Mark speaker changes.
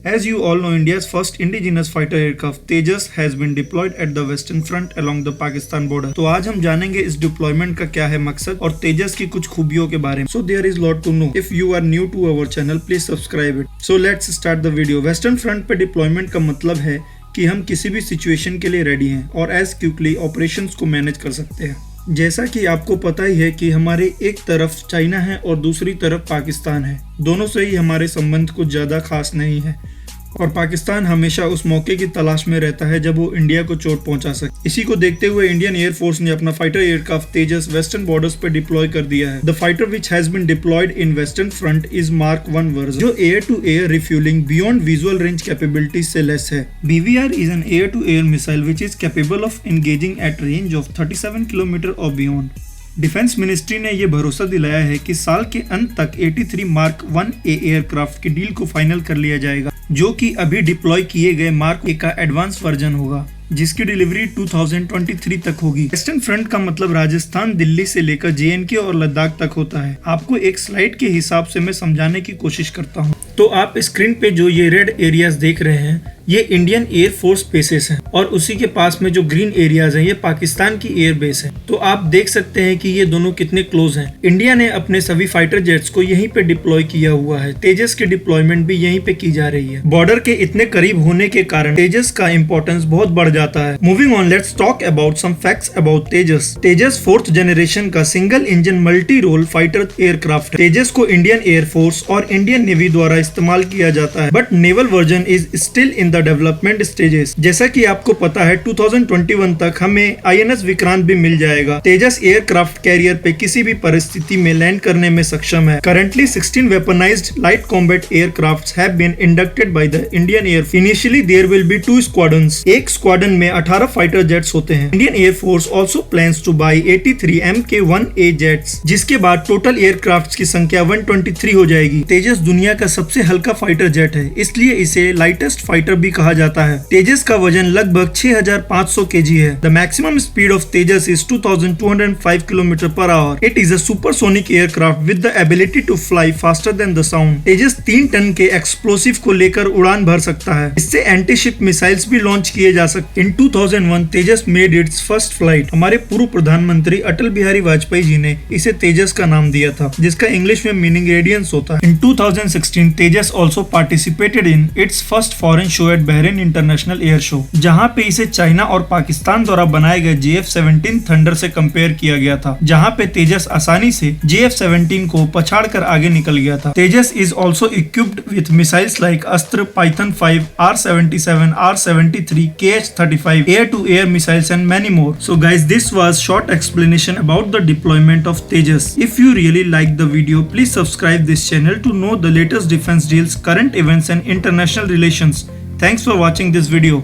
Speaker 1: As you all know, India's first indigenous fighter aircraft Tejas has been deployed at the western front along the Pakistan border. तो आज हम जानेंगे इस deployment का क्या है मकसद और तेजस की कुछ खूबियों के बारे में. So there is lot to know. If you are new to our channel, please subscribe it. So let's start the video. Western front पे डिप्लॉयमेंट का मतलब है कि हम किसी भी सिचुएशन के लिए रेडी हैं और एज क्विकली ऑपरेशंस को मैनेज कर सकते हैं. जैसा कि आपको पता ही है कि हमारे एक तरफ चाइना है और दूसरी तरफ पाकिस्तान है. दोनों से ही हमारे संबंध कुछ ज़्यादा खास नहीं है और पाकिस्तान हमेशा उस मौके की तलाश में रहता है जब वो इंडिया को चोट पहुंचा सके. इसी को देखते हुए इंडियन एयरफोर्स ने अपना fighter aircraft Tejas western borders पे डिप्लॉय कर दिया है. The fighter which has been deployed in western front is Mark 1 version, जो air to air refuelling beyond visual range capabilities से लेस है. BVR is an air to air missile which is capable of engaging at range of 37 kilometre और beyond. Defence ministry ने यह भरोसा दिलाया है कि साल के अंत तक 83 Mark 1A एयरक्राफ्ट की डील को फाइनल कर लिया जाएगा, जो कि अभी डिप्लॉय किए गए Mark A का एडवांस वर्जन होगा, जिसकी डिलीवरी 2023 तक होगी. वेस्टर्न फ्रंट का मतलब राजस्थान, दिल्ली से लेकर JNK और लद्दाख तक होता है. आपको एक स्लाइड के हिसाब से मैं समझाने की कोशिश करता हूँ. तो आप स्क्रीन पे जो ये रेड एरियाज देख रहे हैं, ये इंडियन एयर फोर्स बेसेस हैं और उसी के पास में जो ग्रीन एरियाज हैं ये पाकिस्तान की एयर बेस है. तो आप देख सकते हैं कि ये दोनों कितने क्लोज हैं. इंडिया ने अपने सभी फाइटर जेट्स को यहीं पे डिप्लॉय किया हुआ है. तेजस की डिप्लॉयमेंट भी यहीं पे की जा रही है. बॉर्डर के इतने करीब होने के कारण तेजस का इंपॉर्टेंस बहुत बढ़ जाता है. Moving on, let's talk about some facts about Tejas. Tejas 4th generation का single engine multi role fighter aircraft. Tejas को इंडियन एयरफोर्स और इंडियन नेवी द्वारा इस्तेमाल किया जाता है, but naval version is still in the development stages. जैसा कि आपको पता है 2021 तक हमें INS विक्रांत भी मिल जाएगा. तेजस एयरक्राफ्ट कैरियर पे किसी भी परिस्थिति में लैंड करने में सक्षम है. Currently 16 weaponised light combat aircrafts have been inducted by the Indian Air. Initially there will be 2 squadrons. एक स्क्वाड्रन में 18 फाइटर जेट्स होते हैं. Indian Air Force also plans to buy 83 Mk-1A jets, जिसके बाद टोटल एयरक्राफ्ट्स की संख्या 123 हो जाएगी. तेजस दुनिया का सबसे हल्का फाइटर जेट है, इसलिए इसे लाइटेस्ट फाइटर भी कहा जाता है. तेजस का वजन लगभग 6500 kg है. The maximum speed of Tejas is 2205 kilometre per hour. It is a supersonic aircraft with the ability to fly faster than the sound. Tejas 3 ton के एक्सप्लोसिव को लेकर उड़ान भर सकता है. इससे एंटी शिप मिसाइल्स भी लॉन्च किए जा सकते. In 2001 Tejas made its first flight. हमारे पूर्व प्रधानमंत्री अटल बिहारी वाजपेयी जी ने इसे तेजस का नाम दिया था, जिसका इंग्लिश में मीनिंग रेडियंस होता है. In 2016 Tejas also participated in its first foreign show at Bahrain international air show, जहां पे इसे चाइना और पाकिस्तान द्वारा बनाए गए JF-17 थंडर से कंपेयर किया गया था, जहां पे तेजस आसानी से JF-17 को पछाड़ कर आगे निकल गया था. Tejas is also equipped with missiles like Astra, Python 5, R-77, R-73, KH-35, air to air missiles and many more. So guys, this was short explanation about the deployment of Tejas. If you really like the video, please subscribe this channel to know the latest defense deals, current events and international relations. Thanks for watching this video.